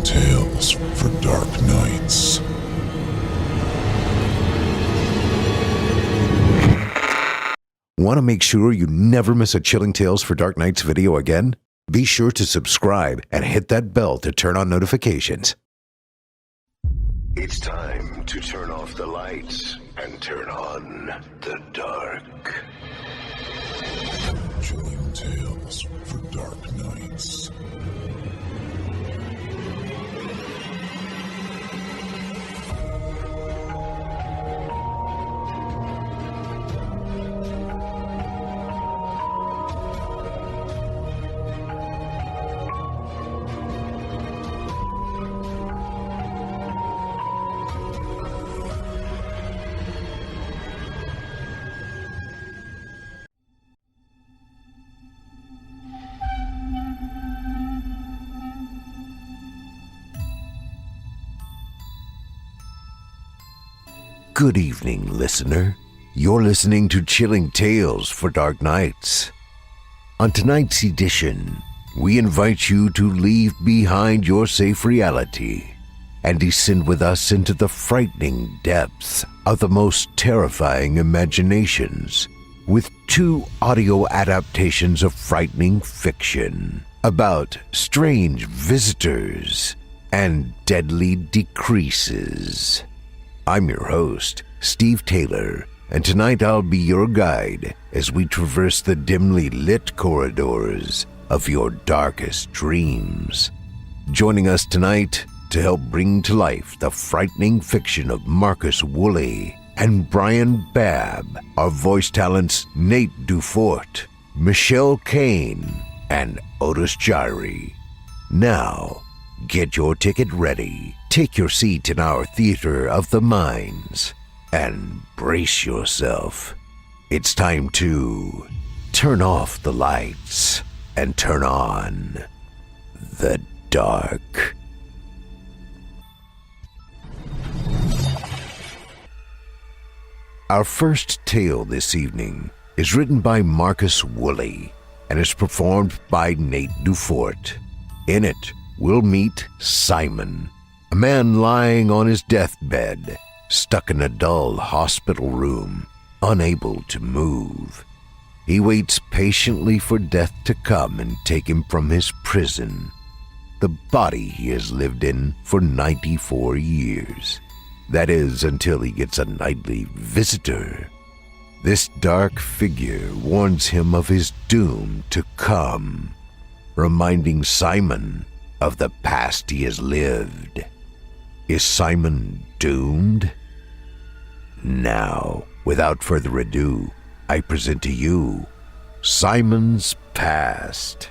Tales for Dark Nights. Want to make sure you never miss a Chilling Tales for Dark Nights video again? Be sure to subscribe and hit that bell to turn on notifications. It's time to turn off the lights and turn on the dark. Chilling Tales for Dark Nights. Good evening, listener. You're listening to Chilling Tales for Dark Nights. On tonight's edition, we invite you to leave behind your safe reality and descend with us into the frightening depths of the most terrifying imaginations with two audio adaptations of frightening fiction about strange visitors and deadly decreases. I'm your host, Steve Taylor, and tonight I'll be your guide as we traverse the dimly lit corridors of your darkest dreams. Joining us tonight to help bring to life the frightening fiction of Marcus Woolley and Bryan Babb are voice talents Nate Dufort, Michelle Kane, and Otis Jiry. Now, get your ticket ready, take your seat in our theater of the minds, and brace yourself. It's time to turn off the lights and turn on the dark. Our first tale this evening is written by Marcus Woolley and is performed by Nate Dufort. In it, we'll meet Simon, a man lying on his deathbed, stuck in a dull hospital room, unable to move. He waits patiently for death to come and take him from his prison, the body he has lived in for 94 years. That is, until he gets a nightly visitor. This dark figure warns him of his doom to come, reminding Simon of the past he has lived. Is Simon doomed? Now, without further ado, I present to you Simon's Past.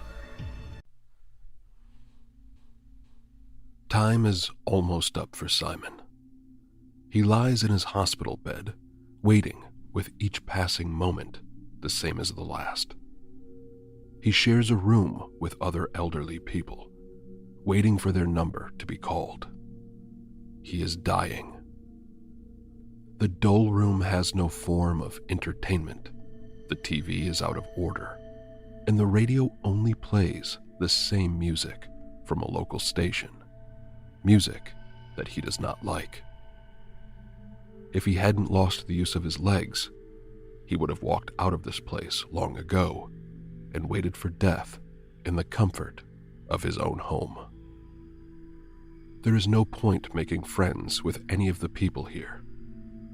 Time is almost up for Simon. He lies in his hospital bed, waiting with each passing moment the same as the last. He shares a room with other elderly people, waiting for their number to be called. He is dying. The dull room has no form of entertainment. The TV is out of order, and the radio only plays the same music from a local station, music that he does not like. If he hadn't lost the use of his legs, he would have walked out of this place long ago and waited for death in the comfort of his own home. There is no point making friends with any of the people here.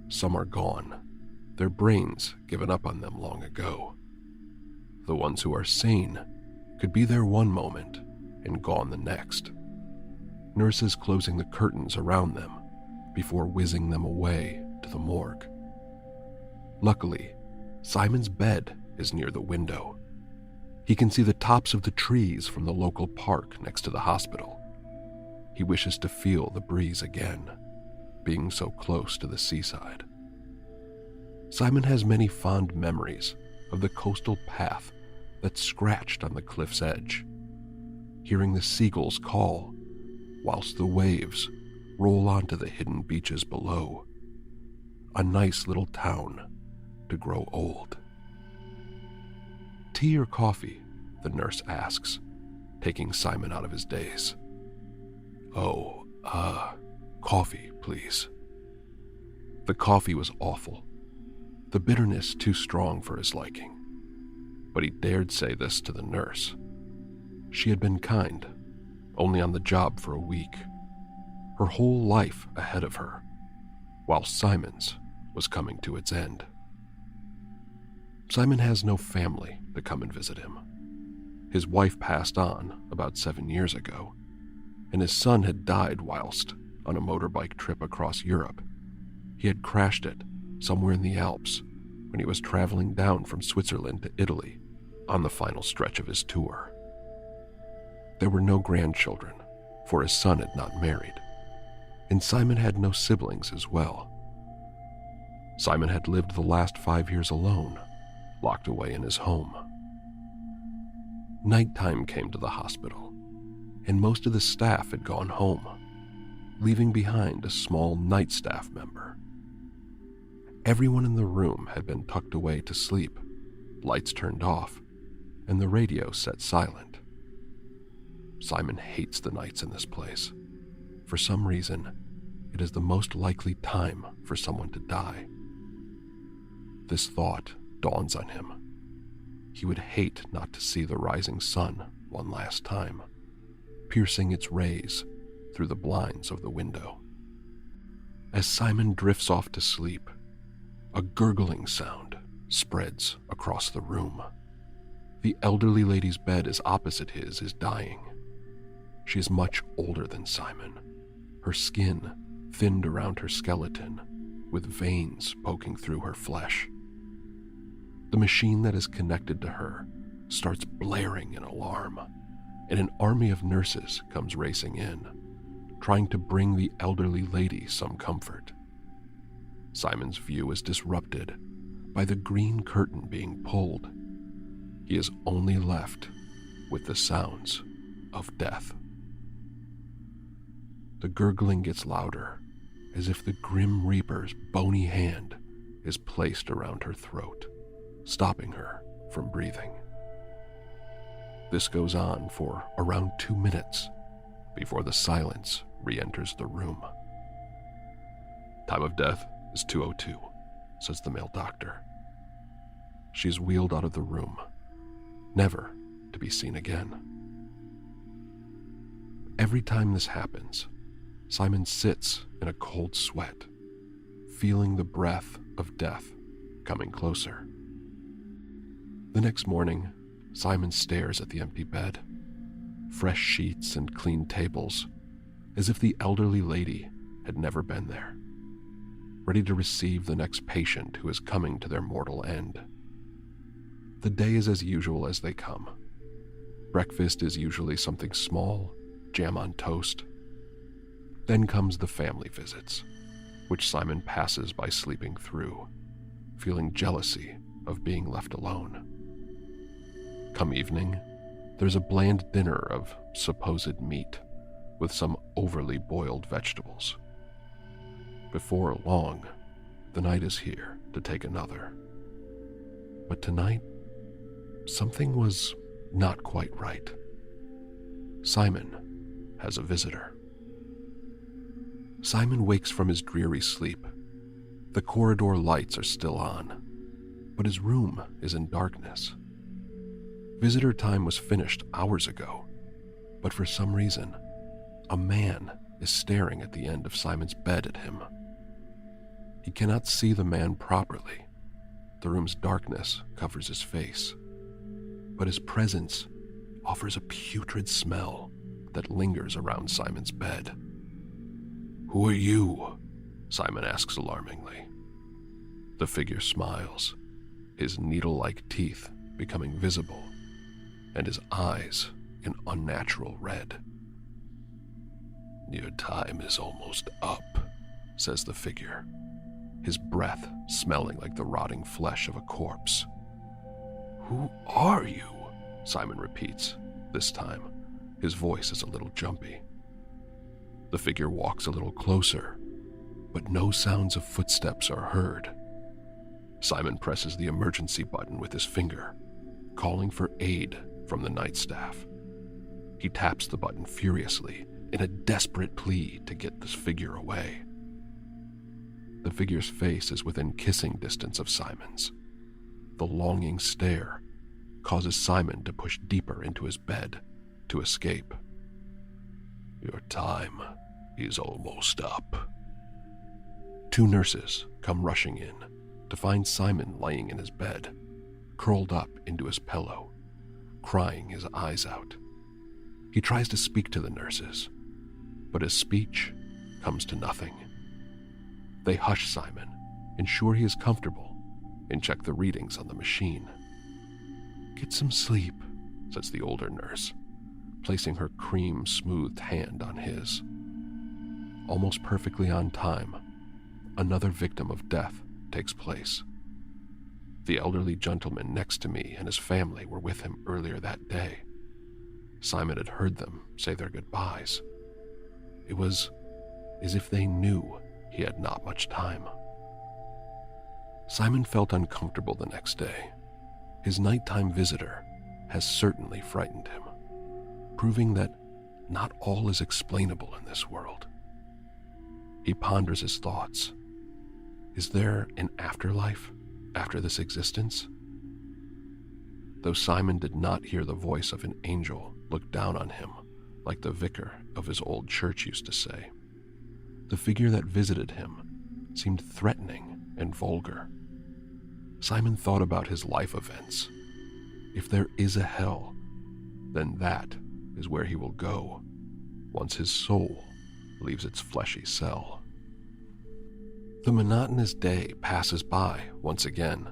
Some are gone, their brains given up on them long ago. The ones who are sane could be there one moment and gone the next. Nurses closing the curtains around them before whizzing them away to the morgue. Luckily, Simon's bed is near the window. He can see the tops of the trees from the local park next to the hospital. He wishes to feel the breeze again, being so close to the seaside. Simon has many fond memories of the coastal path that scratched on the cliff's edge, hearing the seagulls call whilst the waves roll onto the hidden beaches below. A nice little town to grow old. Tea or coffee? The nurse asks, taking Simon out of his daze. "Oh, coffee, please." The coffee was awful, the bitterness too strong for his liking. But he dared say this to the nurse. She had been kind, only on the job for a week, her whole life ahead of her, while Simon's was coming to its end. Simon has no family to come and visit him. His wife passed on about 7 years ago, and his son had died whilst on a motorbike trip across Europe. He had crashed it somewhere in the Alps when he was traveling down from Switzerland to Italy on the final stretch of his tour. There were no grandchildren, for his son had not married, and Simon had no siblings as well. Simon had lived the last 5 years alone, locked away in his home. Nighttime came to the hospital, and most of the staff had gone home, leaving behind a small night staff member. Everyone in the room had been tucked away to sleep, lights turned off, and the radio set silent. Simon hates the nights in this place. For some reason, it is the most likely time for someone to die. This thought dawns on him. He would hate not to see the rising sun one last time, piercing its rays through the blinds of the window. As Simon drifts off to sleep, a gurgling sound spreads across the room. The elderly lady's bed is opposite his is dying. She is much older than Simon, her skin thinned around her skeleton, with veins poking through her flesh. The machine that is connected to her starts blaring an alarm, and an army of nurses comes racing in, trying to bring the elderly lady some comfort. Simon's view is disrupted by the green curtain being pulled. He is only left with the sounds of death. The gurgling gets louder, as if the Grim Reaper's bony hand is placed around her throat, stopping her from breathing. This goes on for around 2 minutes before the silence re-enters the room. "Time of death is 2:02, says the male doctor. She is wheeled out of the room, never to be seen again. Every time this happens, Simon sits in a cold sweat, feeling the breath of death coming closer. The next morning, Simon stares at the empty bed, fresh sheets and clean tables, as if the elderly lady had never been there, ready to receive the next patient who is coming to their mortal end. The day is as usual as they come. Breakfast is usually something small, jam on toast. Then comes the family visits, which Simon passes by sleeping through, feeling jealousy of being left alone. Come evening, there's a bland dinner of supposed meat with some overly boiled vegetables. Before long, the night is here to take another. But tonight, something was not quite right. Simon has a visitor. Simon wakes from his dreary sleep. The corridor lights are still on, but his room is in darkness. Visitor time was finished hours ago, but for some reason, a man is staring at the end of Simon's bed at him. He cannot see the man properly. The room's darkness covers his face, but his presence offers a putrid smell that lingers around Simon's bed. "Who are you?" Simon asks alarmingly. The figure smiles, his needle-like teeth becoming visible, and his eyes an unnatural red. "Your time is almost up," says the figure, his breath smelling like the rotting flesh of a corpse. "Who are you?" Simon repeats. This time, his voice is a little jumpy. The figure walks a little closer, but no sounds of footsteps are heard. Simon presses the emergency button with his finger, calling for aid from the night staff. He taps the button furiously in a desperate plea to get this figure away. The figure's face is within kissing distance of Simon's. The longing stare causes Simon to push deeper into his bed to escape. Your time is almost up. Two nurses come rushing in to find Simon laying in his bed, curled up into his pillow, crying his eyes out. He tries to speak to the nurses, but his speech comes to nothing. They hush Simon, ensure he is comfortable, and check the readings on the machine. Get some sleep, says the older nurse, placing her cream-smoothed hand on his. Almost perfectly on time, another victim of death takes place. The elderly gentleman next to me and his family were with him earlier that day. Simon had heard them say their goodbyes. It was as if they knew he had not much time. Simon felt uncomfortable the next day. His nighttime visitor has certainly frightened him, proving that not all is explainable in this world. He ponders his thoughts. Is there an afterlife after this existence? Though Simon did not hear the voice of an angel look down on him like the vicar of his old church used to say, the figure that visited him seemed threatening and vulgar. Simon thought about his life events. If there is a hell, then that is where he will go once his soul leaves its fleshy cell. The monotonous day passes by once again,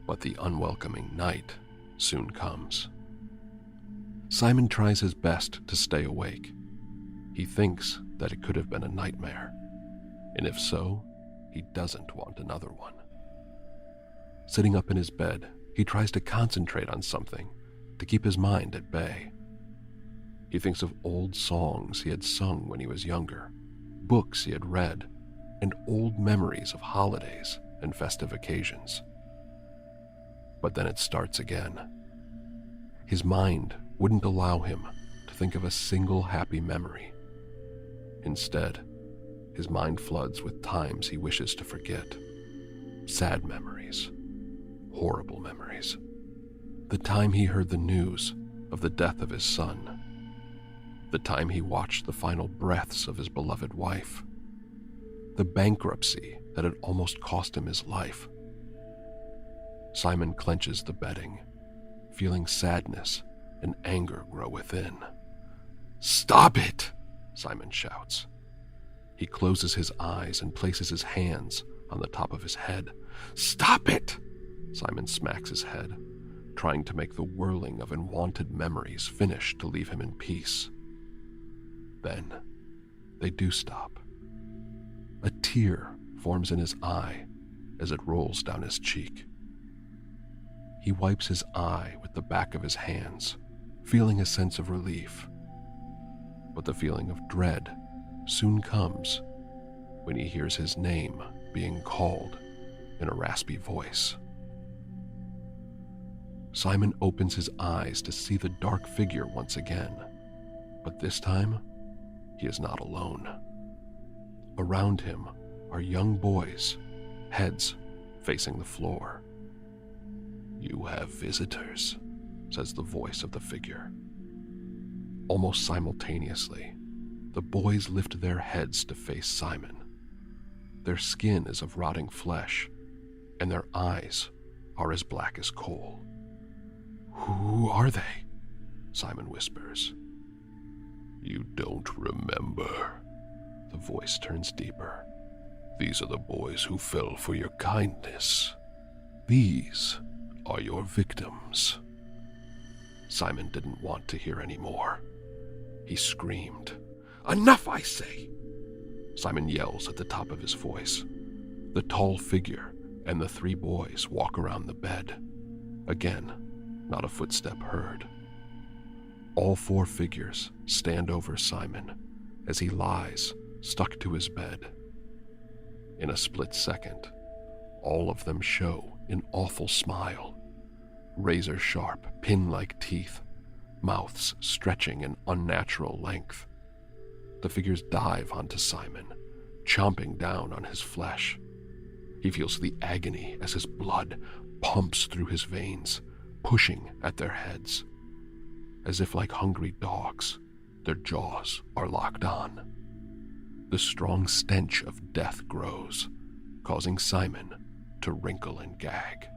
but the unwelcoming night soon comes. Simon tries his best to stay awake. He thinks that it could have been a nightmare, and if so, he doesn't want another one. Sitting up in his bed, he tries to concentrate on something to keep his mind at bay. He thinks of old songs he had sung when he was younger, books he had read, and old memories of holidays and festive occasions. But then it starts again. His mind wouldn't allow him to think of a single happy memory. Instead, his mind floods with times he wishes to forget. Sad memories, horrible memories. The time he heard the news of the death of his son. The time he watched the final breaths of his beloved wife. The bankruptcy that had almost cost him his life. Simon clenches the bedding, feeling sadness and anger grow within. "Stop it!" Simon shouts. He closes his eyes and places his hands on the top of his head. "Stop it!" Simon smacks his head, trying to make the whirling of unwanted memories finish to leave him in peace. Then, they do stop. A tear forms in his eye as it rolls down his cheek. He wipes his eye with the back of his hands, feeling a sense of relief. But the feeling of dread soon comes when he hears his name being called in a raspy voice. Simon opens his eyes to see the dark figure once again, but this time, he is not alone. Around him are young boys, heads facing the floor. "You have visitors," says the voice of the figure. Almost simultaneously, the boys lift their heads to face Simon. Their skin is of rotting flesh, and their eyes are as black as coal. "Who are they?" Simon whispers. "You don't remember." The voice turns deeper. "These are the boys who fell for your kindness. These are your victims." Simon didn't want to hear any more. He screamed, "Enough, I say!" Simon yells at the top of his voice. The tall figure and the three boys walk around the bed. Again, not a footstep heard. All four figures stand over Simon as he lies, stuck to his bed. In a split second, all of them show an awful smile. Razor-sharp, pin-like teeth, mouths stretching an unnatural length, the figures dive onto Simon, chomping down on his flesh. He feels the agony as his blood pumps through his veins, pushing at their heads. As if like hungry dogs, their jaws are locked on. The strong stench of death grows, causing Simon to wrinkle and gag.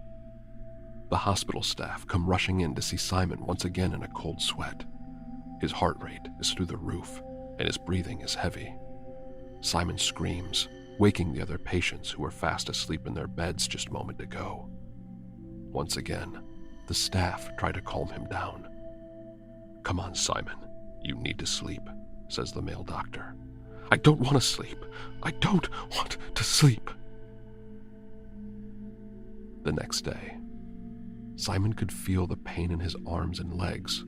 The hospital staff come rushing in to see Simon once again in a cold sweat. His heart rate is through the roof, and his breathing is heavy. Simon screams, waking the other patients who were fast asleep in their beds just a moment ago. Once again, the staff try to calm him down. "Come on, Simon, you need to sleep," says the male doctor. "I don't want to sleep. I don't want to sleep." The next day, Simon could feel the pain in his arms and legs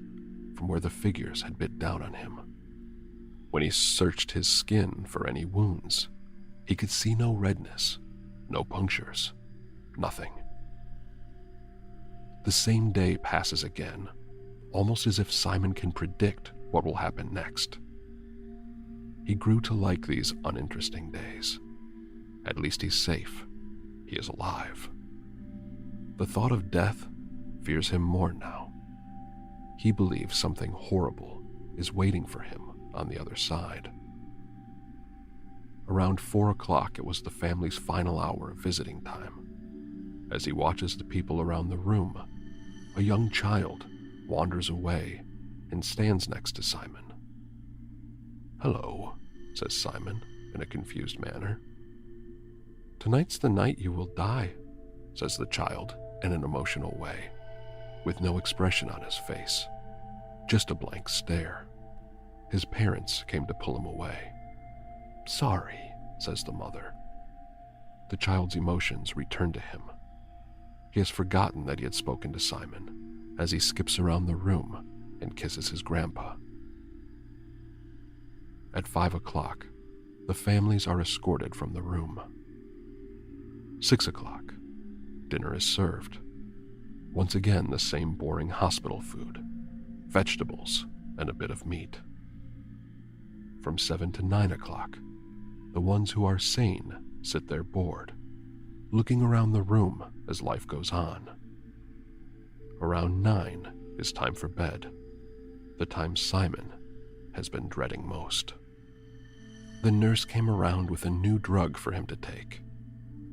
from where the figures had bit down on him. When he searched his skin for any wounds, he could see no redness, no punctures, nothing. The same day passes again, almost as if Simon can predict what will happen next. He grew to like these uninteresting days. At least he's safe. He is alive. The thought of death fears him more now. He believes something horrible is waiting for him on the other side. Around 4 o'clock, it was the family's final hour of visiting time. As he watches the people around the room, a young child wanders away and stands next to Simon. "Hello," says Simon in a confused manner. "Tonight's the night you will die," says the child in an emotional way, with no expression on his face, just a blank stare. His parents came to pull him away. "Sorry," says the mother. The child's emotions return to him. He has forgotten that he had spoken to Simon as he skips around the room and kisses his grandpa. At 5 o'clock, the families are escorted from the room. 6 o'clock, dinner is served. Once again, the same boring hospital food, vegetables, and a bit of meat. From 7 to 9 o'clock, the ones who are sane sit there bored, looking around the room as life goes on. Around 9 is time for bed, the time Simon has been dreading most. The nurse came around with a new drug for him to take.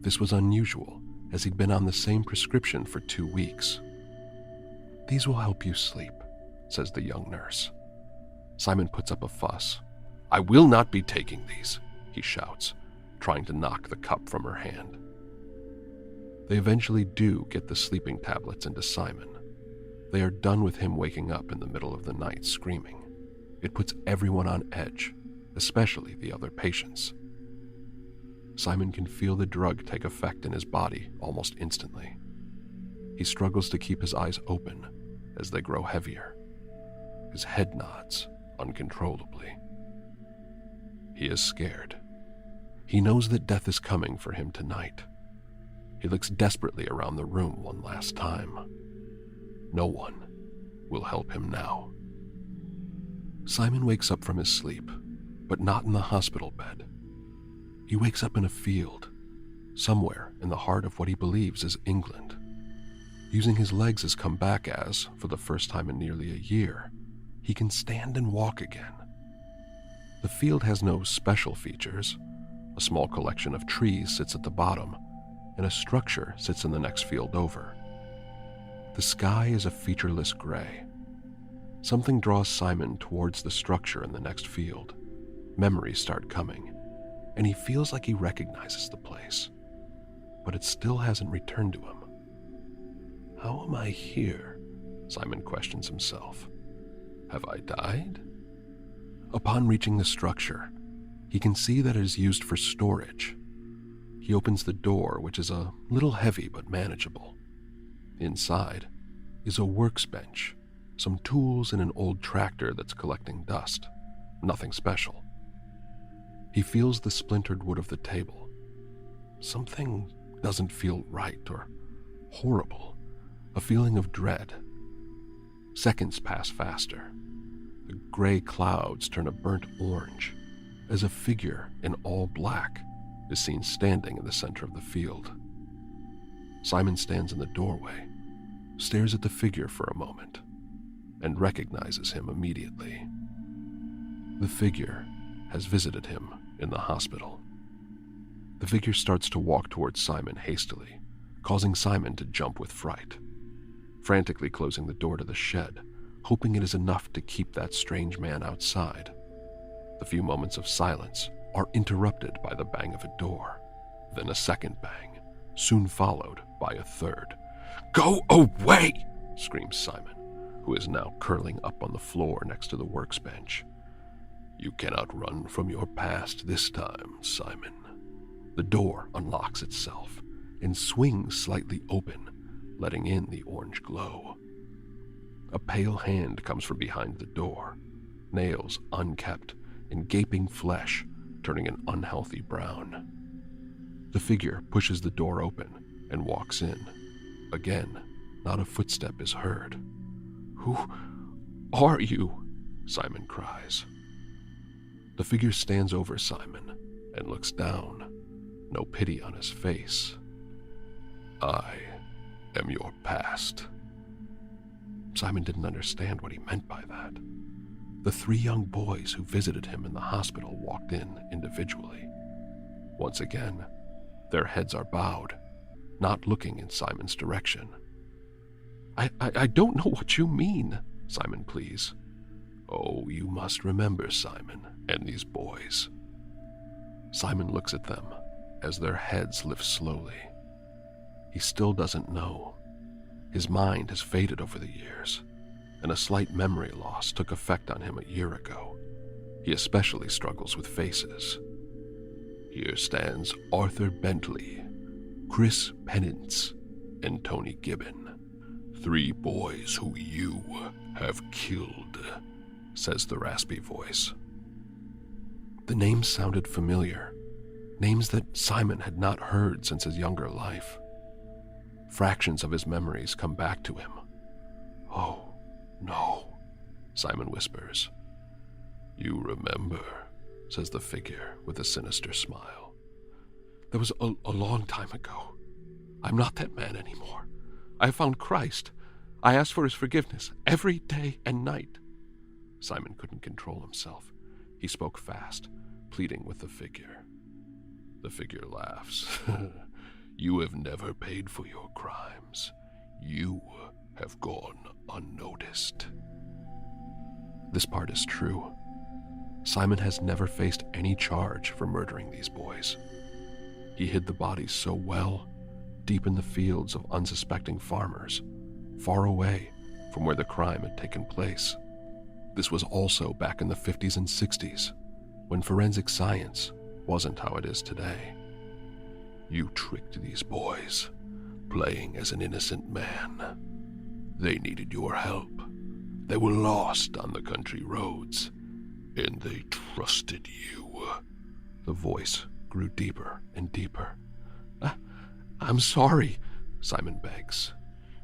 This was unusual, as he'd been on the same prescription for 2 weeks. "These will help you sleep," says the young nurse. Simon puts up a fuss. "I will not be taking these," he shouts, trying to knock the cup from her hand. They eventually do get the sleeping tablets into Simon. They are done with him waking up in the middle of the night screaming. It puts everyone on edge, especially the other patients. Simon can feel the drug take effect in his body almost instantly. He struggles to keep his eyes open as they grow heavier. His head nods uncontrollably. He is scared. He knows that death is coming for him tonight. He looks desperately around the room one last time. No one will help him now. Simon wakes up from his sleep, but not in the hospital bed. He wakes up in a field, somewhere in the heart of what he believes is England. Using his legs as come back as, for the first time in nearly a year, he can stand and walk again. The field has no special features. A small collection of trees sits at the bottom, and a structure sits in the next field over. The sky is a featureless gray. Something draws Simon towards the structure in the next field. Memories start coming, and he feels like he recognizes the place, but it still hasn't returned to him. How am I here? Simon questions himself. Have I died? Upon reaching the structure, he can see that it is used for storage. He opens the door, which is a little heavy but manageable. Inside is a workbench, some tools, and an old tractor that's collecting dust. Nothing special. He feels the splintered wood of the table. Something doesn't feel right or horrible. A feeling of dread. Seconds pass faster. The gray clouds turn a burnt orange, as a figure in all black is seen standing in the center of the field. Simon stands in the doorway, stares at the figure for a moment, and recognizes him immediately. The figure has visited him in the hospital. The figure starts to walk towards Simon hastily, causing Simon to jump with fright, frantically closing the door to the shed, hoping it is enough to keep that strange man outside. The few moments of silence are interrupted by the bang of a door, then a second bang, soon followed by a third. "Go away!" screams Simon, who is now curling up on the floor next to the workbench. "You cannot run from your past this time, Simon." The door unlocks itself and swings slightly open, letting in the orange glow. A pale hand comes from behind the door, nails unkept and gaping flesh turning an unhealthy brown. The figure pushes the door open and walks in. Again, not a footstep is heard. "Who are you?" Simon cries. The figure stands over Simon and looks down, no pity on his face. "I am your past." Simon didn't understand what he meant by that. The 3 young boys who visited him in the hospital walked in individually. Once again, their heads are bowed, not looking in Simon's direction. I don't know what you mean," Simon pleads. "Oh, you must remember Simon and these boys." Simon looks at them as their heads lift slowly. He still doesn't know. His mind has faded over the years, and a slight memory loss took effect on him a year ago. He especially struggles with faces. Here stands Arthur Bentley, Chris Pennance, and Tony Gibbon. 3 boys who you have killed, says the raspy voice. The names sounded familiar, names that Simon had not heard since his younger life. Fractions of his memories come back to him. "Oh, no," Simon whispers. "You remember," says the figure with a sinister smile. "That was a long time ago. I'm not that man anymore. I have found Christ. I ask for his forgiveness every day and night." Simon couldn't control himself. He spoke fast, pleading with the figure. The figure laughs. "You have never paid for your crimes. You have gone unnoticed." This part is true. Simon has never faced any charge for murdering these boys. He hid the bodies so well, deep in the fields of unsuspecting farmers, far away from where the crime had taken place. This was also back in the 50s and 60s, when forensic science wasn't how it is today. You tricked these boys, playing as an innocent man. They needed your help. They were lost on the country roads, and they trusted you. The voice grew deeper and deeper. I'm sorry," Simon begs.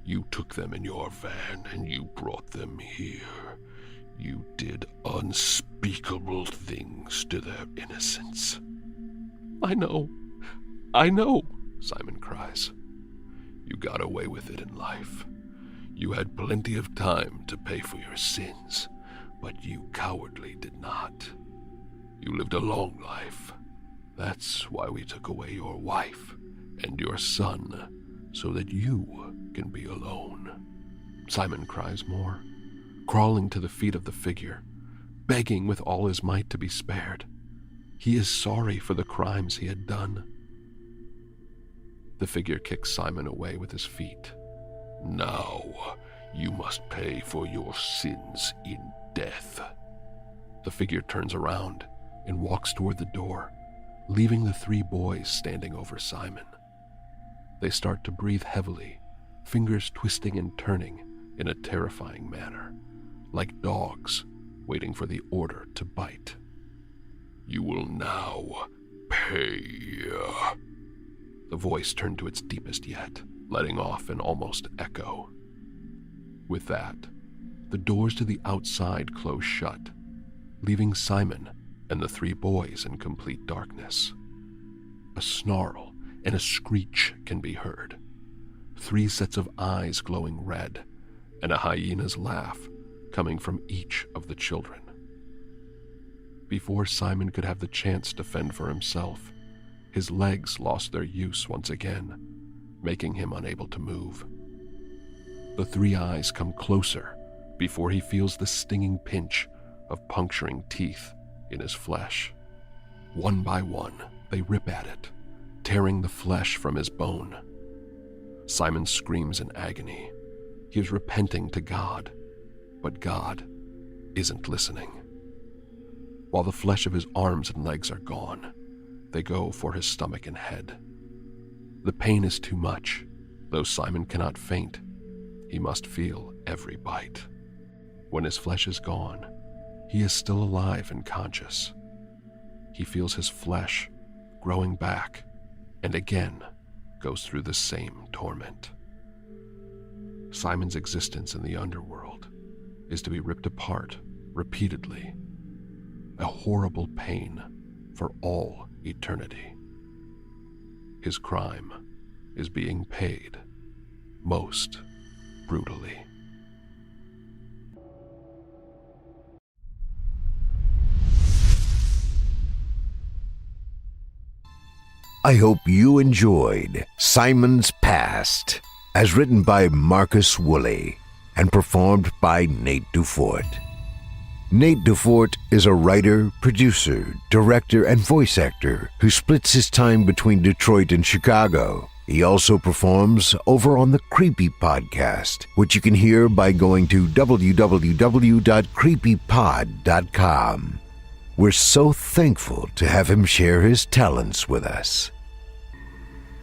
"You took them in your van and you brought them here. You did unspeakable things to their innocence." I know, Simon cries. "You got away with it in life. You had plenty of time to pay for your sins, but you cowardly did not. You lived a long life. That's why we took away your wife and your son, so that you can be alone." Simon cries more, crawling to the feet of the figure, begging with all his might to be spared. He is sorry for the crimes he had done. The figure kicks Simon away with his feet. "Now, you must pay for your sins in death." The figure turns around and walks toward the door, leaving the 3 boys standing over Simon. They start to breathe heavily, fingers twisting and turning in a terrifying manner, like dogs waiting for the order to bite. "You will now pay." The voice turned to its deepest yet, letting off an almost echo. With that, the doors to the outside close shut, leaving Simon and the three boys in complete darkness. A snarl and a screech can be heard. 3 sets of eyes glowing red, and a hyena's laugh coming from each of the children. Before Simon could have the chance to fend for himself, his legs lost their use once again, making him unable to move. The 3 eyes come closer before he feels the stinging pinch of puncturing teeth in his flesh. One by one, they rip at it, tearing the flesh from his bone. Simon screams in agony. He is repenting to God, but God isn't listening. While the flesh of his arms and legs are gone, they go for his stomach and head. The pain is too much. Though Simon cannot faint, he must feel every bite. When his flesh is gone, he is still alive and conscious. He feels his flesh growing back and again goes through the same torment. Simon's existence in the underworld is to be ripped apart repeatedly, a horrible pain for all eternity. His crime is being paid most brutally. I hope you enjoyed Simon's Past, as written by Marcus Woolley and performed by Nate Dufort. Nate Dufort is a writer, producer, director, and voice actor who splits his time between Detroit and Chicago. He also performs over on the Creepypasta, which you can hear by going to www.creepypod.com. We're so thankful to have him share his talents with us.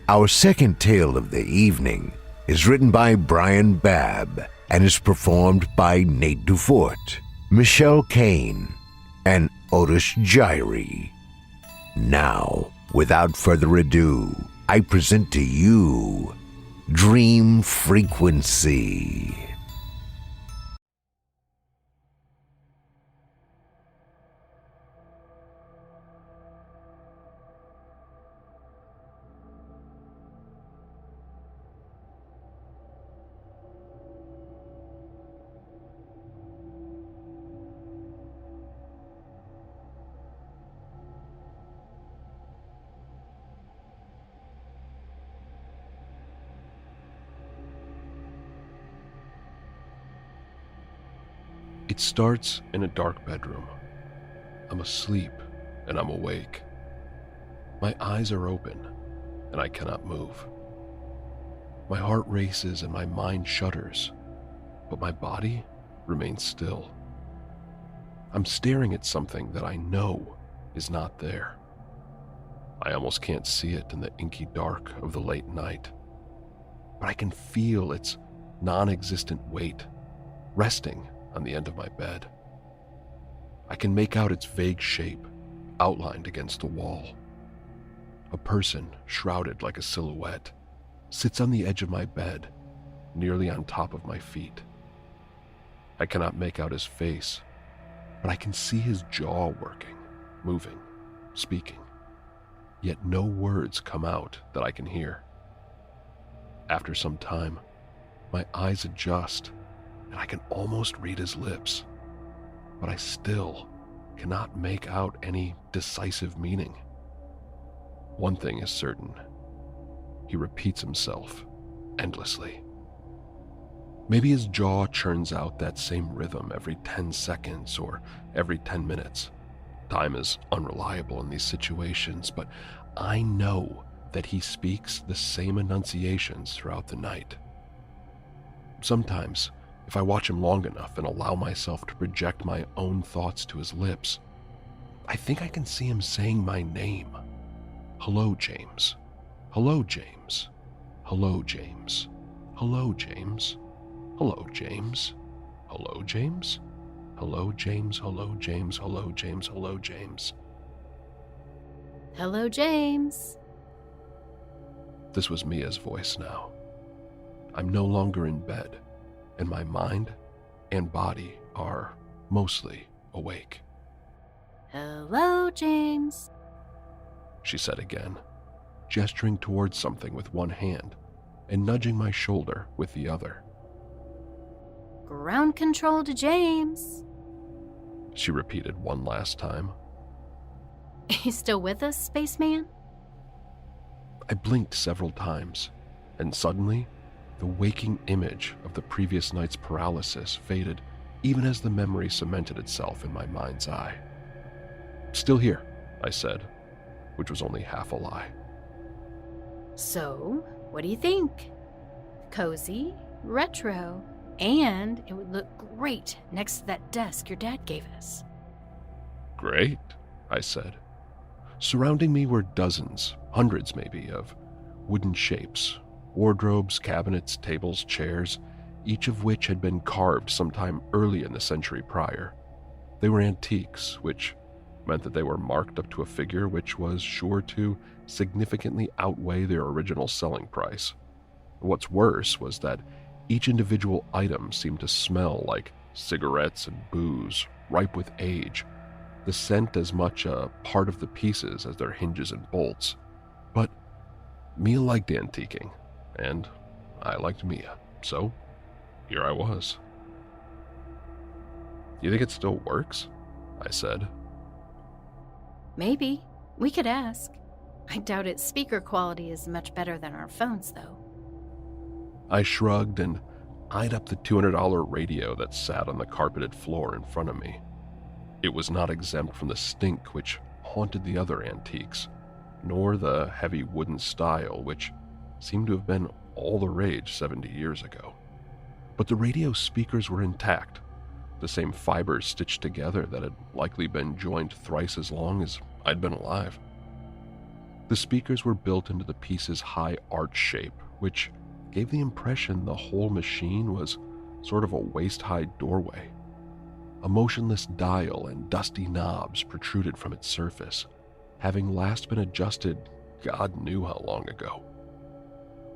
Our second tale of the evening is written by Bryan Babb and is performed by Nate Dufort, Michelle Kane, and Otis Jiry. Now, without further ado, I present to you Dream Frequency. It starts in a dark bedroom. I'm asleep and I'm awake. My eyes are open and I cannot move. My heart races and my mind shudders, but my body remains still. I'm staring at something that I know is not there. I almost can't see it in the inky dark of the late night, but I can feel its non-existent weight resting on the end of my bed. I can make out its vague shape outlined against the wall. A person, shrouded like a silhouette, sits on the edge of my bed, nearly on top of my feet. I cannot make out his face, but I can see his jaw working, moving, speaking, yet no words come out that I can hear. After some time, my eyes adjust and I can almost read his lips, but I still cannot make out any decisive meaning. One thing is certain: he repeats himself endlessly. Maybe his jaw churns out that same rhythm every 10 seconds or every 10 minutes. Time is unreliable in these situations, but I know that he speaks the same enunciations throughout the night. Sometimes, if I watch him long enough and allow myself to project my own thoughts to his lips, I think I can see him saying my name. Hello, James. Hello, James. Hello, James. Hello, James. Hello, James. Hello, James. Hello, James. Hello, James. Hello, James. Hello, James. Hello, James. This was Mia's voice now. I'm no longer in bed, and my mind and body are mostly awake. Hello, James, she said again, gesturing towards something with one hand and nudging my shoulder with the other. Ground control to James. She repeated one last time. You still with us, spaceman? I blinked several times, and suddenly, the waking image of the previous night's paralysis faded even as the memory cemented itself in my mind's eye. Still here, I said, which was only half a lie. So, what do you think? Cozy, retro, and it would look great next to that desk your dad gave us. Great, I said. Surrounding me were dozens, hundreds maybe, of wooden shapes, wardrobes, cabinets, tables, chairs, each of which had been carved sometime early in the century prior. They were antiques, which meant that they were marked up to a figure which was sure to significantly outweigh their original selling price. What's worse was that each individual item seemed to smell like cigarettes and booze, ripe with age, the scent as much a part of the pieces as their hinges and bolts. But Mia liked antiquing, and I liked Mia, so here I was. You think it still works? I said. Maybe. We could ask. I doubt its speaker quality is much better than our phones, though. I shrugged and eyed up the $200 radio that sat on the carpeted floor in front of me. It was not exempt from the stink which haunted the other antiques, nor the heavy wooden style which seemed to have been all the rage 70 years ago. But the radio speakers were intact, the same fibers stitched together that had likely been joined thrice as long as I'd been alive. The speakers were built into the piece's high arch shape, which gave the impression the whole machine was sort of a waist-high doorway. A motionless dial and dusty knobs protruded from its surface, having last been adjusted God knew how long ago.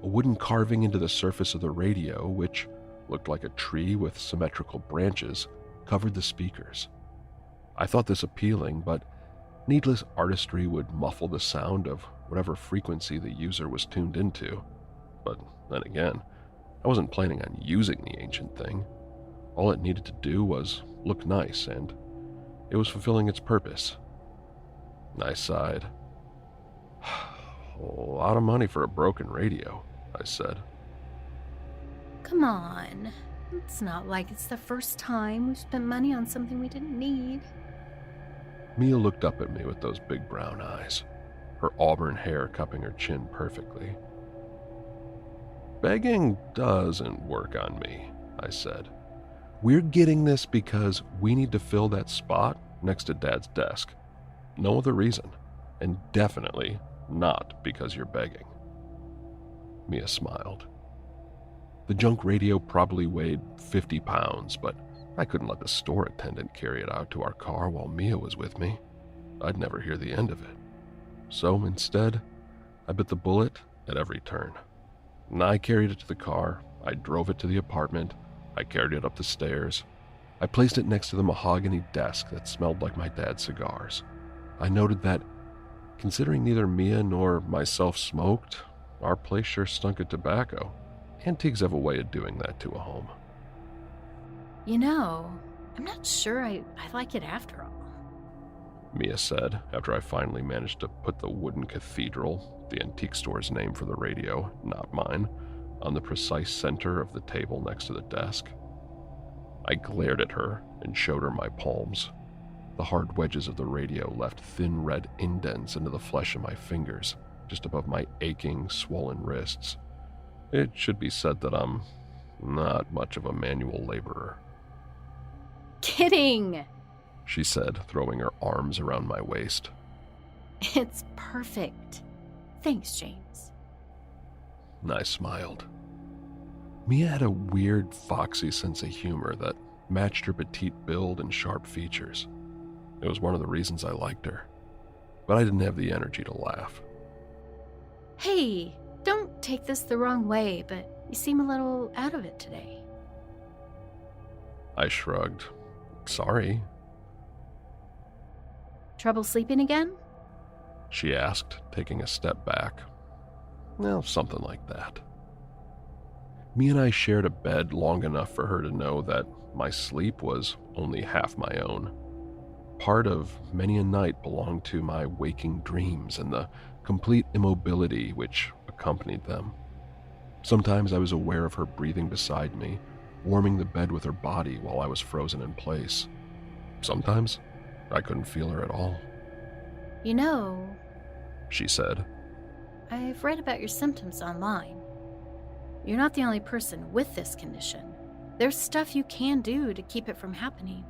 A wooden carving into the surface of the radio, which looked like a tree with symmetrical branches, covered the speakers. I thought this appealing, but needless artistry would muffle the sound of whatever frequency the user was tuned into. But then again, I wasn't planning on using the ancient thing. All it needed to do was look nice, and it was fulfilling its purpose. I sighed. A lot of money for a broken radio, I said. Come on. It's not like it's the first time we've spent money on something we didn't need. Mia looked up at me with those big brown eyes, her auburn hair cupping her chin perfectly. Begging doesn't work on me, I said. We're getting this because we need to fill that spot next to Dad's desk. No other reason, and definitely not because you're begging. Mia smiled. The junk radio probably weighed 50 pounds, but I couldn't let the store attendant carry it out to our car while Mia was with me. I'd never hear the end of it. So instead, I bit the bullet at every turn. And I carried it to the car, I drove it to the apartment, I carried it up the stairs. I placed it next to the mahogany desk that smelled like my dad's cigars. I noted that, considering neither Mia nor myself smoked, our place sure stunk of tobacco. Antiques have a way of doing that to a home. You know, I'm not sure I like it after all. Mia said, after I finally managed to put the wooden cathedral, the antique store's name for the radio, not mine, on the precise center of the table next to the desk. I glared at her and showed her my palms. The hard wedges of the radio left thin red indents into the flesh of my fingers, just above my aching, swollen wrists. It should be said that I'm not much of a manual laborer. Kidding! She said, throwing her arms around my waist. It's perfect. Thanks, James. I smiled. Mia had a weird, foxy sense of humor that matched her petite build and sharp features. It was one of the reasons I liked her, but I didn't have the energy to laugh. Hey, don't take this the wrong way, but you seem a little out of it today. I shrugged. Sorry. Trouble sleeping again? She asked, taking a step back. Well, something like that. Me and I shared a bed long enough for her to know that my sleep was only half my own. Part of many a night belonged to my waking dreams and the complete immobility which accompanied them. Sometimes I was aware of her breathing beside me, warming the bed with her body while I was frozen in place. Sometimes I couldn't feel her at all. You know, She said. I've read about your symptoms online. You're not the only person with this condition. There's stuff you can do to keep it from happening.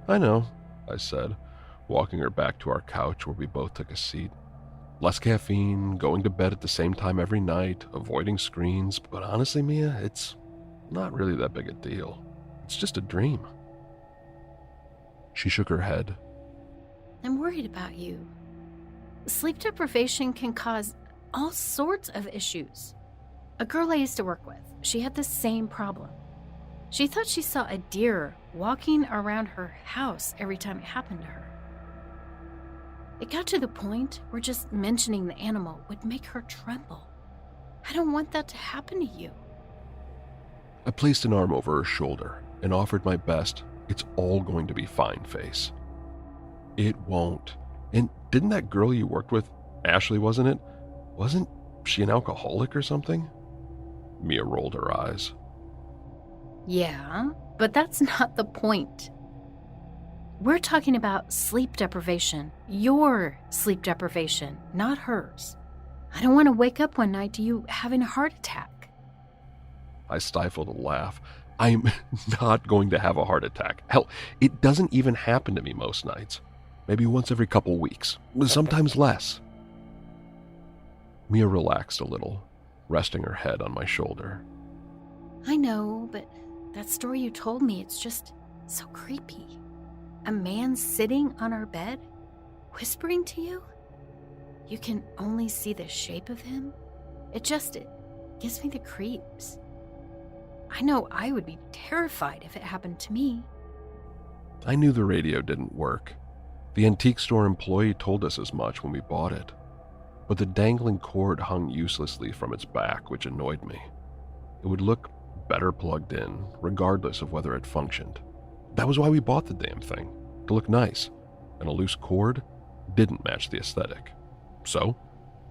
I know, I said, walking her back to our couch where we both took a seat. Less caffeine, going to bed at the same time every night, avoiding screens, but honestly, Mia, it's not really that big a deal. It's just a dream. She shook her head. I'm worried about you. Sleep deprivation can cause all sorts of issues. A girl I used to work with, she had the same problem. She thought she saw a deer walking around her house every time it happened to her. It got to the point where just mentioning the animal would make her tremble. I don't want that to happen to you. I placed an arm over her shoulder and offered my best, "It's all going to be fine" face. It won't. And didn't that girl you worked with, Ashley, wasn't she an alcoholic or something? Mia rolled her eyes. Yeah, but that's not the point. We're talking about sleep deprivation. Your sleep deprivation, not hers. I don't want to wake up one night to you having a heart attack. I stifled a laugh. I'm not going to have a heart attack. Hell, it doesn't even happen to me most nights. Maybe once every couple weeks, sometimes less. Mia relaxed a little, resting her head on my shoulder. I know, but that story you told me, it's just so creepy. A man sitting on our bed, whispering to you? You can only see the shape of him? It gives me the creeps. I know I would be terrified if it happened to me. I knew the radio didn't work. The antique store employee told us as much when we bought it. But the dangling cord hung uselessly from its back, which annoyed me. It would look better plugged in, regardless of whether it functioned. That was why we bought the damn thing, to look nice, and a loose cord didn't match the aesthetic. So,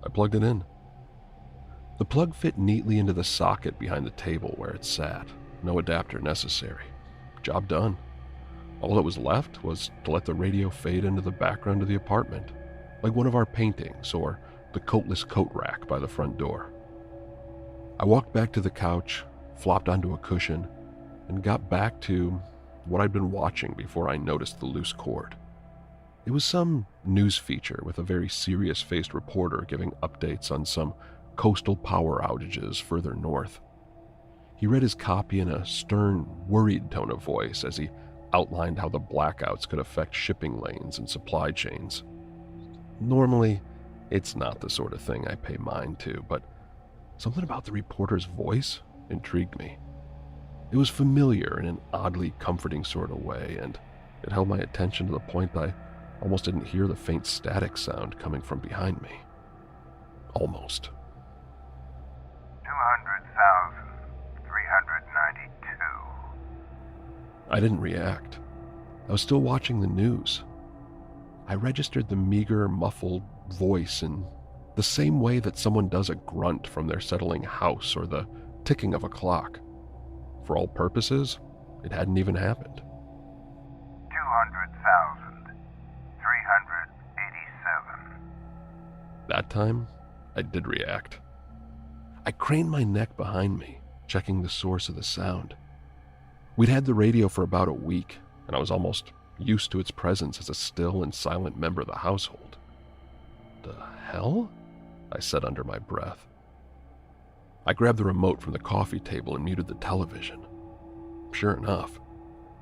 I plugged it in. The plug fit neatly into the socket behind the table where it sat, no adapter necessary. Job done. All that was left was to let the radio fade into the background of the apartment, like one of our paintings or the coatless coat rack by the front door. I walked back to the couch, flopped onto a cushion, and got back to what I'd been watching before I noticed the loose cord. It was some news feature with a very serious-faced reporter giving updates on some coastal power outages further north. He read his copy in a stern, worried tone of voice as he outlined how the blackouts could affect shipping lanes and supply chains. Normally, it's not the sort of thing I pay mind to, but something about the reporter's voice intrigued me. It was familiar in an oddly comforting sort of way, and it held my attention to the point I almost didn't hear the faint static sound coming from behind me. Almost. 200,392. I didn't react. I was still watching the news. I registered the meager, muffled voice in the same way that someone does a grunt from their settling house or the ticking of a clock. For all purposes, it hadn't even happened. 200,387. That time, I did react. I craned my neck behind me, checking the source of the sound. We'd had the radio for about a week, and I was almost used to its presence as a still and silent member of the household. The hell? I said under my breath. I grabbed the remote from the coffee table and muted the television. Sure enough,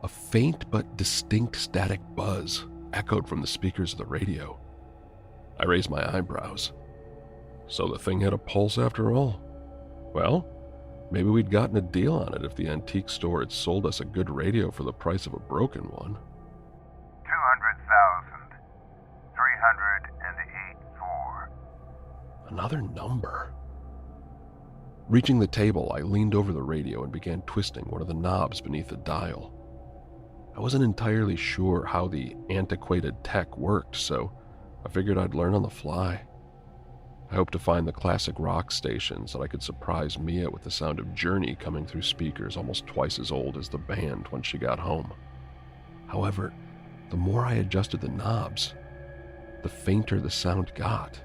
a faint but distinct static buzz echoed from the speakers of the radio. I raised my eyebrows. So the thing had a pulse after all. Well, maybe we'd gotten a deal on it if the antique store had sold us a good radio for the price of a broken one. 200,000. Another number. Reaching the table, I leaned over the radio and began twisting one of the knobs beneath the dial. I wasn't entirely sure how the antiquated tech worked, so I figured I'd learn on the fly. I hoped to find the classic rock station so that I could surprise Mia with the sound of Jiry coming through speakers almost twice as old as the band when she got home. However, the more I adjusted the knobs, the fainter the sound got.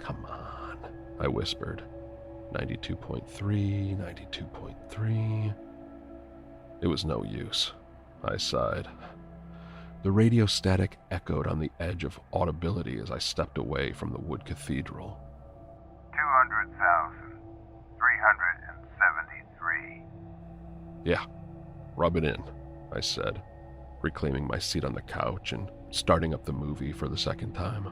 "Come on," I whispered. 92.3, 92.3. It was no use. I sighed. The radio static echoed on the edge of audibility as I stepped away from the wood cathedral. 200,373. "Yeah, rub it in," I said, reclaiming my seat on the couch and starting up the movie for the second time.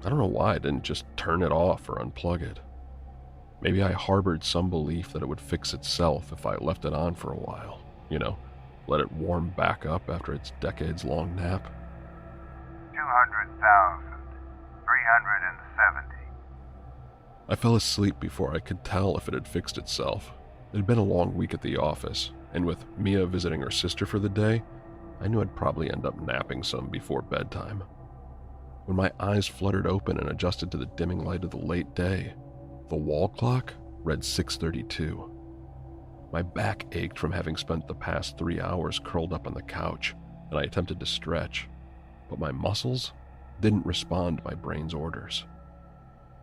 I don't know why I didn't just turn it off or unplug it. Maybe I harbored some belief that it would fix itself if I left it on for a while. Let it warm back up after its decades-long nap. 200,370. I fell asleep before I could tell if it had fixed itself. It had been a long week at the office, and with Mia visiting her sister for the day, I knew I'd probably end up napping some before bedtime. When my eyes fluttered open and adjusted to the dimming light of the late day, the wall clock read 6:32. My back ached from having spent the past 3 hours curled up on the couch, and I attempted to stretch, but my muscles didn't respond to my brain's orders.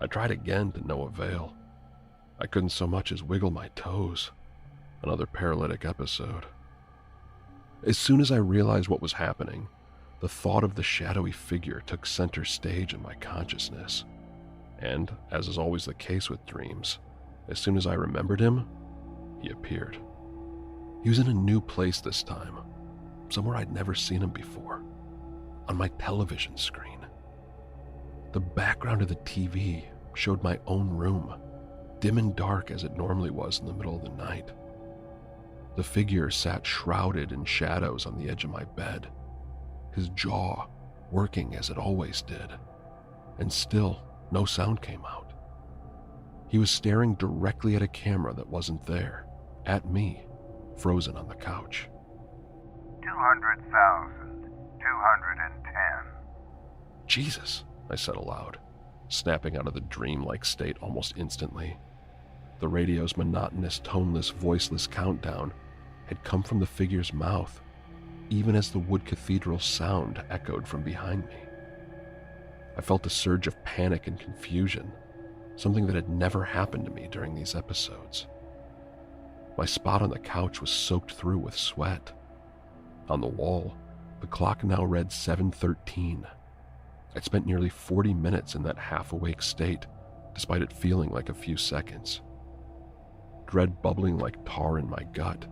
I tried again to no avail. I couldn't so much as wiggle my toes. Another paralytic episode. As soon as I realized what was happening, the thought of the shadowy figure took center stage in my consciousness. And, as is always the case with dreams, as soon as I remembered him, he appeared. He was in a new place this time, somewhere I'd never seen him before, on my television screen. The background of the TV showed my own room, dim and dark as it normally was in the middle of the night. The figure sat shrouded in shadows on the edge of my bed, his jaw working as it always did, and still no sound came out. He was staring directly at a camera that wasn't there, at me, frozen on the couch. 200,210. "Jesus," I said aloud, snapping out of the dreamlike state almost instantly. The radio's monotonous, toneless, voiceless countdown had come from the figure's mouth, even as the wood cathedral sound echoed from behind me. I felt a surge of panic and confusion, something that had never happened to me during these episodes. My spot on the couch was soaked through with sweat. On the wall, the clock now read 7:13. I'd spent nearly 40 minutes in that half-awake state, despite it feeling like a few seconds. Dread bubbling like tar in my gut,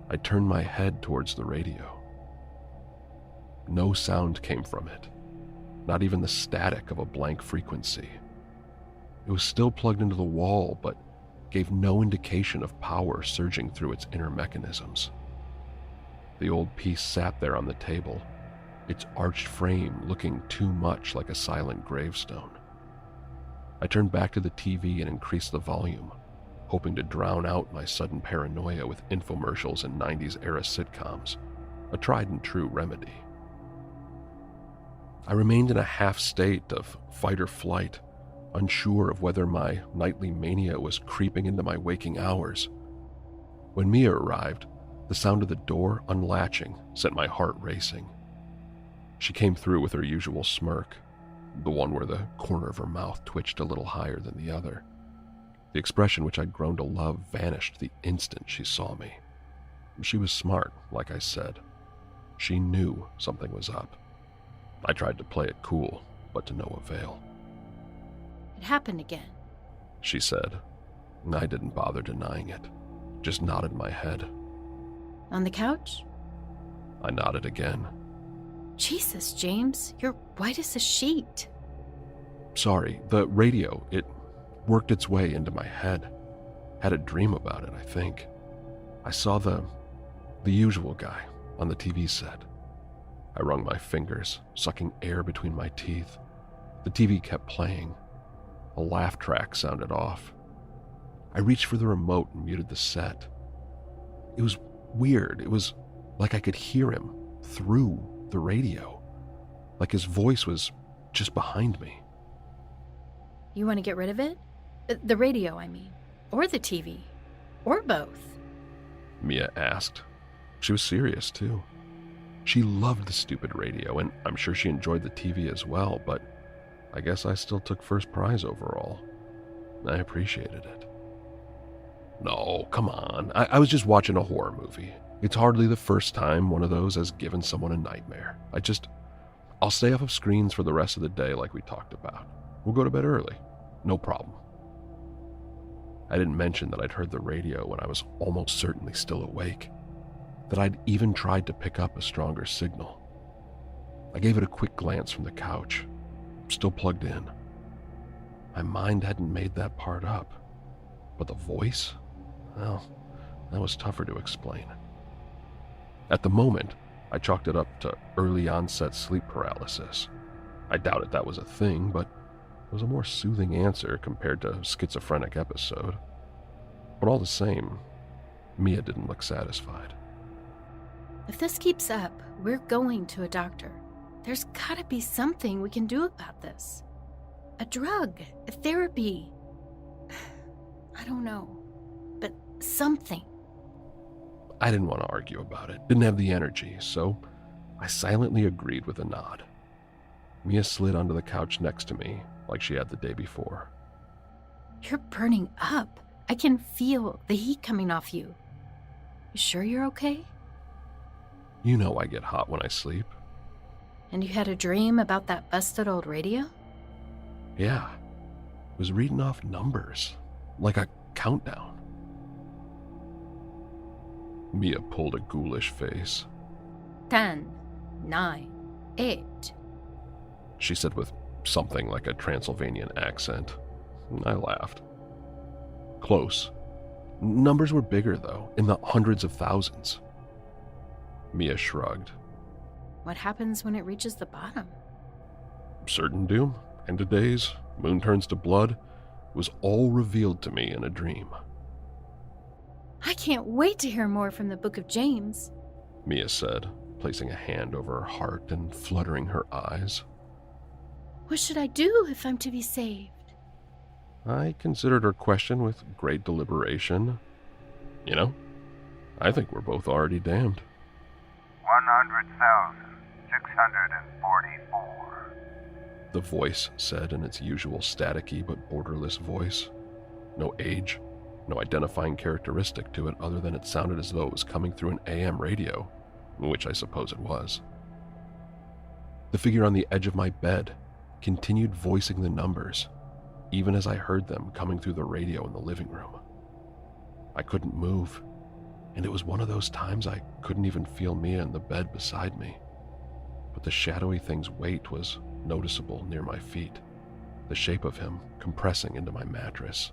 I turned my head towards the radio. No sound came from it, not even the static of a blank frequency. It was still plugged into the wall, but gave no indication of power surging through its inner mechanisms. The old piece sat there on the table, its arched frame looking too much like a silent gravestone. I turned back to the TV and increased the volume, hoping to drown out my sudden paranoia with infomercials and 90s-era sitcoms, a tried-and-true remedy. I remained in a half-state of fight or flight, unsure of whether my nightly mania was creeping into my waking hours. When Mia arrived, the sound of the door unlatching set my heart racing. She came through with her usual smirk, the one where the corner of her mouth twitched a little higher than the other. The expression which I'd grown to love vanished the instant she saw me. She was smart, like I said. She knew something was up. I tried to play it cool, but to no avail. It happened again. She said, and I didn't bother denying it, just nodded my head. On the couch? I nodded again. Jesus, James, you're white as a sheet. Sorry, the radio, it worked its way into my head. Had a dream about it, I think. I saw the usual guy on the TV set. I wrung my fingers, sucking air between my teeth. The TV kept playing, A laugh track sounded off. I reached for the remote and muted the set. It was weird. It was like I could hear him through the radio, like his voice was just behind me. You want to get rid of it? The radio, I mean. Or the TV. Or both. Mia asked. She was serious, too. She loved the stupid radio, and I'm sure she enjoyed the TV as well, but I guess I still took first prize overall. I appreciated it. No, come on. I was just watching a horror movie. It's hardly the first time one of those has given someone a nightmare. I'll stay off of screens for the rest of the day like we talked about. We'll go to bed early. No problem. I didn't mention that I'd heard the radio when I was almost certainly still awake, that I'd even tried to pick up a stronger signal. I gave it a quick glance from the couch, still plugged in. My mind hadn't made that part up, but the voice, well, that was tougher to explain. At the moment, I chalked it up to early onset sleep paralysis. I doubted that was a thing, but it was a more soothing answer compared to a schizophrenic episode. But all the same, Mia didn't look satisfied. If this keeps up, we're going to a doctor. There's gotta be something we can do about this. A drug, a therapy. I don't know, but something. I didn't want to argue about it, didn't have the energy, so I silently agreed with a nod. Mia slid onto the couch next to me, like she had the day before. You're burning up. I can feel the heat coming off you. You sure you're okay? You know I get hot when I sleep. And you had a dream about that busted old radio? Yeah, it was reading off numbers, like a countdown. Mia pulled a ghoulish face. 10, 9, 8. She said with something like a Transylvanian accent. I laughed. Close. Numbers were bigger, though, in the hundreds of thousands. Mia shrugged. What happens when it reaches the bottom? Certain doom, end of days, moon turns to blood. It was all revealed to me in a dream. I can't wait to hear more from the Book of James, Mia said, placing a hand over her heart and fluttering her eyes. What should I do if I'm to be saved? I considered her question with great deliberation. You know, I think we're both already damned. 100,644. The voice said in its usual staticky but borderless voice. No age, no identifying characteristic to it other than it sounded as though it was coming through an AM radio, which I suppose it was. The figure on the edge of my bed continued voicing the numbers, even as I heard them coming through the radio in the living room. I couldn't move, and it was one of those times I couldn't even feel Mia in the bed beside me. But the shadowy thing's weight was noticeable near my feet, the shape of him compressing into my mattress.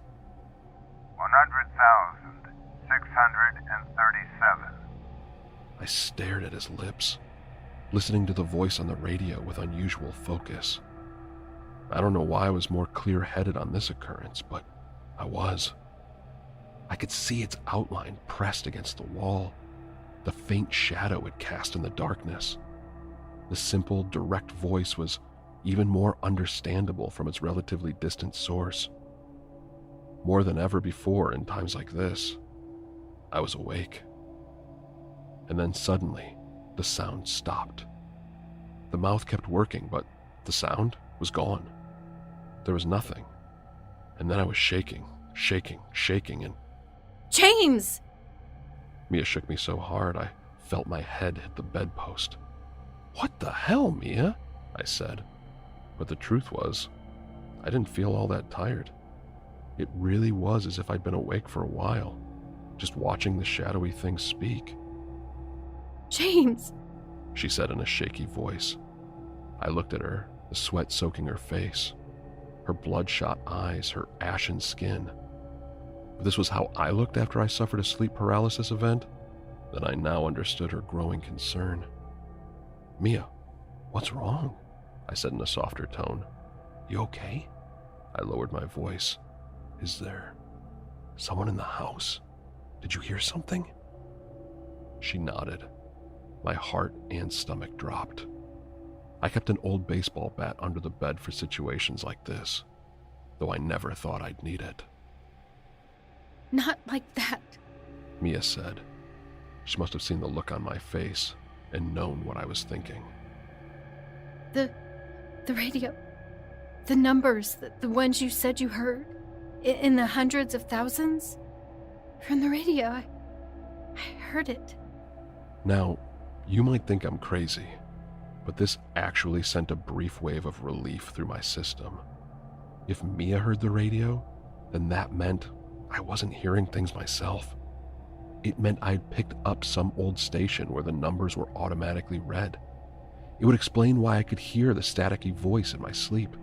100,637. I stared at his lips, listening to the voice on the radio with unusual focus. I don't know why I was more clear-headed on this occurrence, but I was. I could see its outline pressed against the wall, the faint shadow it cast in the darkness. The simple, direct voice was even more understandable from its relatively distant source. More than ever before in times like this, I was awake. And then suddenly, the sound stopped. The mouth kept working, but the sound was gone. There was nothing. And then I was shaking, and James! Mia shook me so hard I felt my head hit the bedpost. What the hell, Mia? I said. But the truth was, I didn't feel all that tired. It really was as if I'd been awake for a while, just watching the shadowy thing speak. James! She said in a shaky voice. I looked at her, the sweat soaking her face, her bloodshot eyes, her ashen skin. If this was how I looked after I suffered a sleep paralysis event, then I now understood her growing concern. Mia, what's wrong? I said in a softer tone. You okay? I lowered my voice. Is there someone in the house? Did you hear something? She nodded. My heart and stomach dropped. I kept an old baseball bat under the bed for situations like this, though I never thought I'd need it. Not like that. Mia said. She must have seen the look on my face and known what I was thinking. The radio. The numbers, the ones you said you heard. In the hundreds of thousands. From the radio, I heard it. Now, you might think I'm crazy, but this actually sent a brief wave of relief through my system. If Mia heard the radio, then that meant I wasn't hearing things myself. It meant I'd picked up some old station where the numbers were automatically read. It would explain why I could hear the staticky voice in my sleep,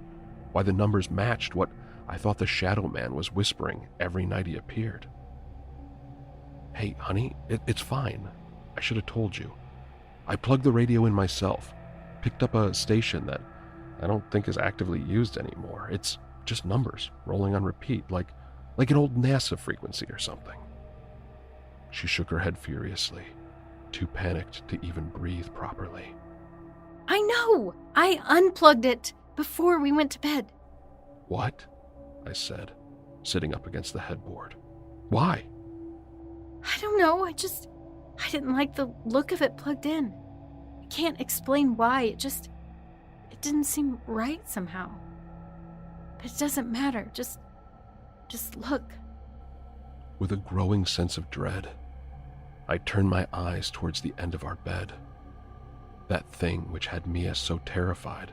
why the numbers matched what I thought the Shadow Man was whispering every night he appeared. Hey, honey, it's fine. I should have told you. I plugged the radio in myself, picked up a station that I don't think is actively used anymore. It's just numbers rolling on repeat, like an old NASA frequency or something. She shook her head furiously, too panicked to even breathe properly. I know! I unplugged it before we went to bed. What? I said, sitting up against the headboard. Why? I don't know, I didn't like the look of it plugged in. I can't explain why, it didn't seem right somehow. But it doesn't matter, just look. With a growing sense of dread, I turned my eyes towards the end of our bed. That thing which had Mia so terrified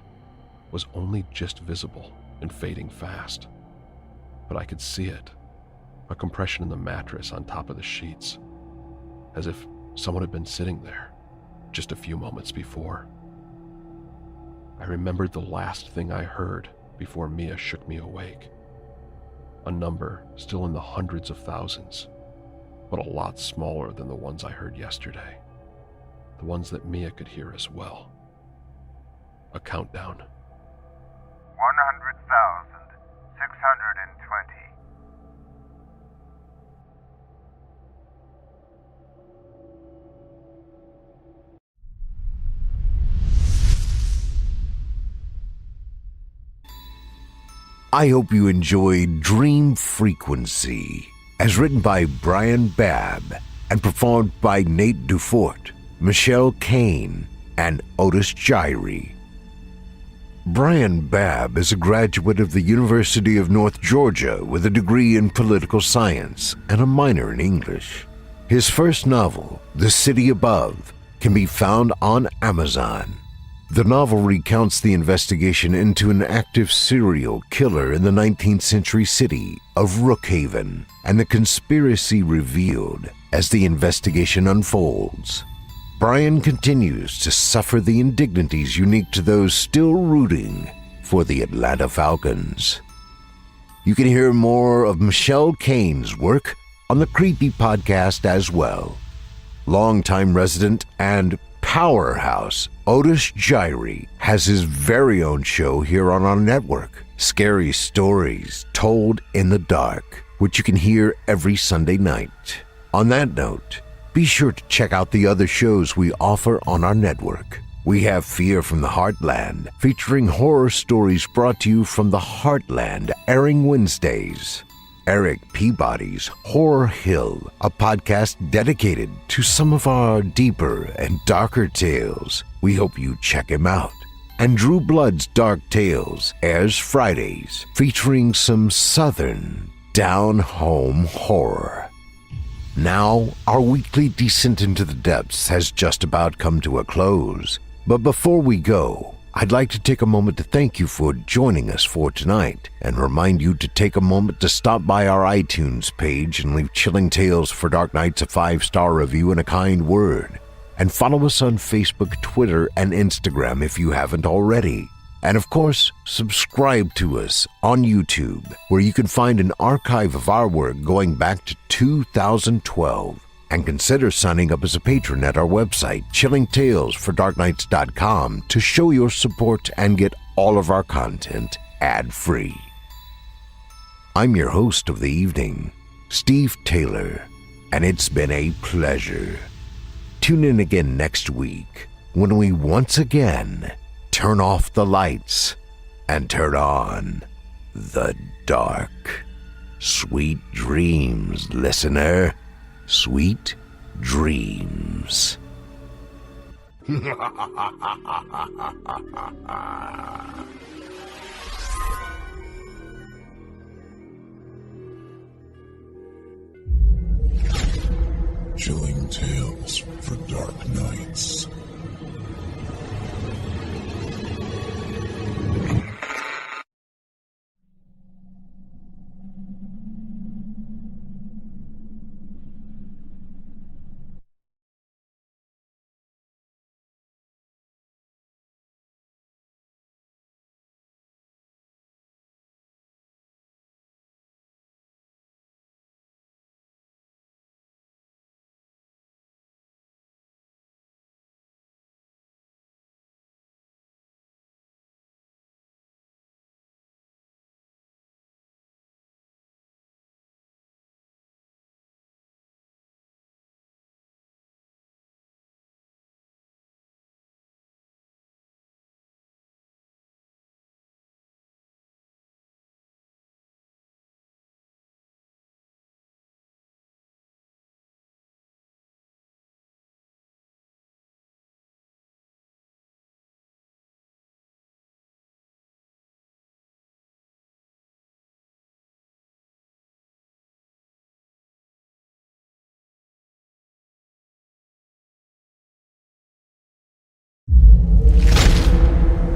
was only just visible and fading fast. But I could see it, a compression in the mattress on top of the sheets, as if someone had been sitting there just a few moments before. I remembered the last thing I heard before Mia shook me awake. A number still in the hundreds of thousands, but a lot smaller than the ones I heard yesterday. The ones that Mia could hear as well. A countdown. 100,620. I hope you enjoyed Dream Frequency, as written by Bryan Babb and performed by Nate Dufort, Michelle Kane, and Otis Jiry. Bryan Babb is a graduate of the University of North Georgia with a degree in political science and a minor in English. His first novel, The City Above, can be found on Amazon. The novel recounts the investigation into an active serial killer in the 19th century city of Rookhaven and the conspiracy revealed as the investigation unfolds. Bryan continues to suffer the indignities unique to those still rooting for the Atlanta Falcons. You can hear more of Michelle Kane's work on the Creepypasta as well. Longtime resident and powerhouse Otis Jiry has his very own show here on our network, Scary Stories Told in the Dark, which you can hear every Sunday night. On that note, be sure to check out the other shows we offer on our network. We have Fear from the Heartland, featuring horror stories brought to you from the Heartland, airing Wednesdays. Eric Peabody's Horror Hill, a podcast dedicated to some of our deeper and darker tales. We hope you check him out. And Drew Blood's Dark Tales airs Fridays, featuring some southern, down-home horror. Now, our weekly descent into the depths has just about come to a close. But before we go, I'd like to take a moment to thank you for joining us for tonight and remind you to take a moment to stop by our iTunes page and leave Chilling Tales for Dark Nights a 5-star review and a kind word. And follow us on Facebook, Twitter, and Instagram if you haven't already. And of course, subscribe to us on YouTube, where you can find an archive of our work going back to 2012. And consider signing up as a patron at our website, chillingtalesfordarknights.com, to show your support and get all of our content ad-free. I'm your host of the evening, Steve Taylor, and it's been a pleasure. Tune in again next week when we once again turn off the lights and turn on the dark. Sweet dreams, listener. Sweet dreams. Chilling tales for dark nights.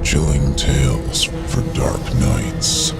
Chilling tales for dark nights.